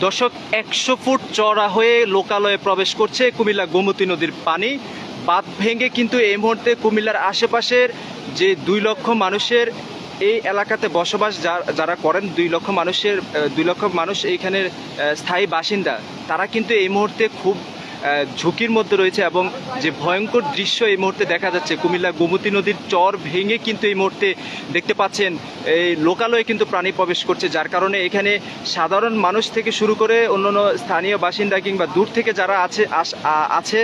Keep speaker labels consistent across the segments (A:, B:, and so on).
A: দর্শক ১০০ ফুট চওড়া হয়ে লোকালয়ে প্রবেশ করছে কুমিল্লা গোমতী নদীর পানি। বাঁধ ভেঙে কিন্তু এই মুহূর্তে কুমিল্লার আশেপাশের যে ২ লক্ষ মানুষের এই এলাকাতে বসবাস যারা করেন, ২ লক্ষ মানুষ এইখানের স্থায়ী বাসিন্দা, তারা কিন্তু এই মুহূর্তে খুব ঝুঁকির মধ্যে রয়েছে। এবং যে ভয়ঙ্কর দৃশ্য এই মুহূর্তে দেখা যাচ্ছে, কুমিল্লা গোমতী নদীর চর ভেঙে কিন্তু এই মুহূর্তে দেখতে পাচ্ছেন এই লোকালয়ে কিন্তু প্রাণী প্রবেশ করছে, যার কারণে এখানে সাধারণ মানুষ থেকে শুরু করে অন্যান্য স্থানীয় বাসিন্দা কিংবা দূর থেকে যারা আছে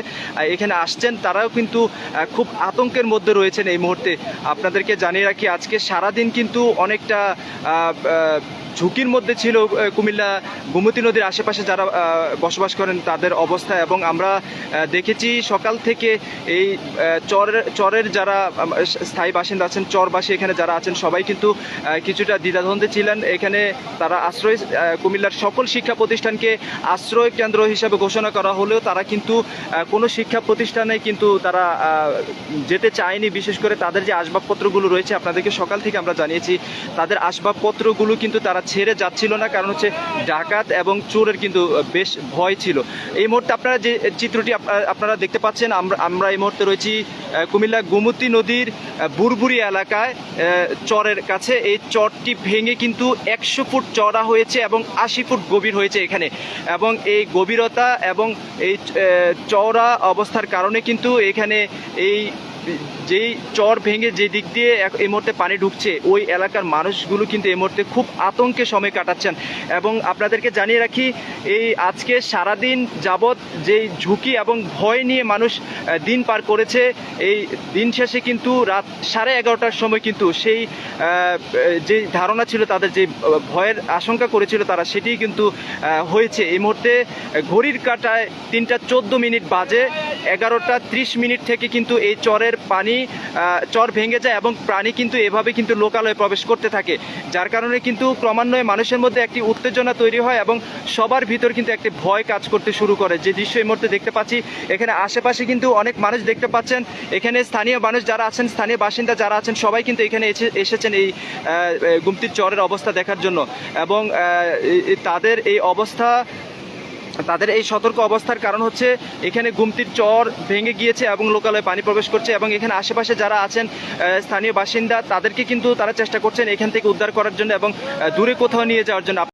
A: এখানে আসছেন, তারাও কিন্তু খুব আতঙ্কের মধ্যে রয়েছেন এই মুহূর্তে। আপনাদেরকে জানিয়ে রাখি, আজকে সারাদিন কিন্তু অনেকটা ঝুঁকির মধ্যে ছিল কুমিল্লা গোমতী নদীর আশেপাশে যারা বসবাস করেন তাদের অবস্থা। এবং আমরা দেখেছি সকাল থেকে এই চরের যারা স্থায়ী বাসিন্দা আছেন, চরবাসী এখানে যারা আছেন, সবাই কিন্তু কিছুটা দ্বিধাদ্বন্দ্বে ছিলেন। এখানে তারা কুমিল্লার সকল শিক্ষা প্রতিষ্ঠানকে আশ্রয় কেন্দ্র হিসাবে ঘোষণা করা হলেও তারা কিন্তু কোনো শিক্ষা প্রতিষ্ঠানে কিন্তু তারা যেতে চায়নি। বিশেষ করে তাদের যে আসবাবপত্রগুলো রয়েছে, আপনাদেরকে সকাল থেকে আমরা জানিয়েছি, তাদের আসবাবপত্রগুলো কিন্তু তারা ছেড়ে যাচ্ছিল না, কারণ হচ্ছে ডাকাত এবং চোরের কিন্তু বেশ ভয় ছিল। এই মুহূর্তে আপনারা যে চিত্রটি আপনারা দেখতে পাচ্ছেন, আমরা এই মুহূর্তে রয়েছি কুমিল্লা গোমতী নদীর বুরবুরি এলাকায়, চরের কাছে। এই চরটি ভেঙে কিন্তু ১০০ ফুট চওড়া হয়েছে এবং ৮০ ফুট গভীর হয়েছে এখানে। এবং এই গভীরতা এবং এই চওড়া অবস্থার কারণে কিন্তু এখানে যেই চর ভেঙে যে দিক দিয়ে এই মুহূর্তে পানি ঢুকছে, ওই এলাকার মানুষগুলো কিন্তু এই মুহূর্তে খুব আতঙ্কে সময় কাটাচ্ছেন। এবং আপনাদেরকে জানিয়ে রাখি, এই আজকে সারাদিন যাবৎ যেই ঝুঁকি এবং ভয় নিয়ে মানুষ দিন পার করেছে, এই দিন শেষে কিন্তু রাত 11:30টার সময় কিন্তু সেই যে ধারণা ছিল, তাদের যে ভয়ের আশঙ্কা করেছিল তারা, সেটি কিন্তু হয়েছে। এই মুহূর্তে ঘড়ির কাঁটায় 3:14 বাজে, 11:30 থেকে কিন্তু এই চরের পানি চর ভেঙে যায় এবং প্রাণী কিন্তু এভাবে কিন্তু লোকালয়ে প্রবেশ করতে থাকে, যার কারণে কিন্তু ক্রমান্বয়ে মানুষের মধ্যে একটি উত্তেজনা তৈরি হয় এবং সবার ভিতর কিন্তু একটি ভয় কাজ করতে শুরু করে। যে দৃশ্য এই মুহূর্তে দেখতে পাচ্ছি, এখানে আশেপাশে কিন্তু অনেক মানুষ দেখতে পাচ্ছেন। এখানে স্থানীয় মানুষ যারা আছেন, স্থানীয় বাসিন্দা যারা আছেন, সবাই কিন্তু এখানে এসেছেন এই গুমতির চরের অবস্থা দেখার জন্য। এবং তাদের এই সতর্ক অবস্থার কারণ হচ্ছে এখানে গুমতির চর ভেঙে গিয়েছে এবং লোকালয়ে পানি প্রবেশ করছে। এবং এখানে আশেপাশে যারা আছেন স্থানীয় বাসিন্দা, তাদেরকে কিন্তু তারা চেষ্টা করছেন এখান থেকে উদ্ধার করার জন্য এবং দূরে কোথাও নিয়ে যাওয়ার জন্য।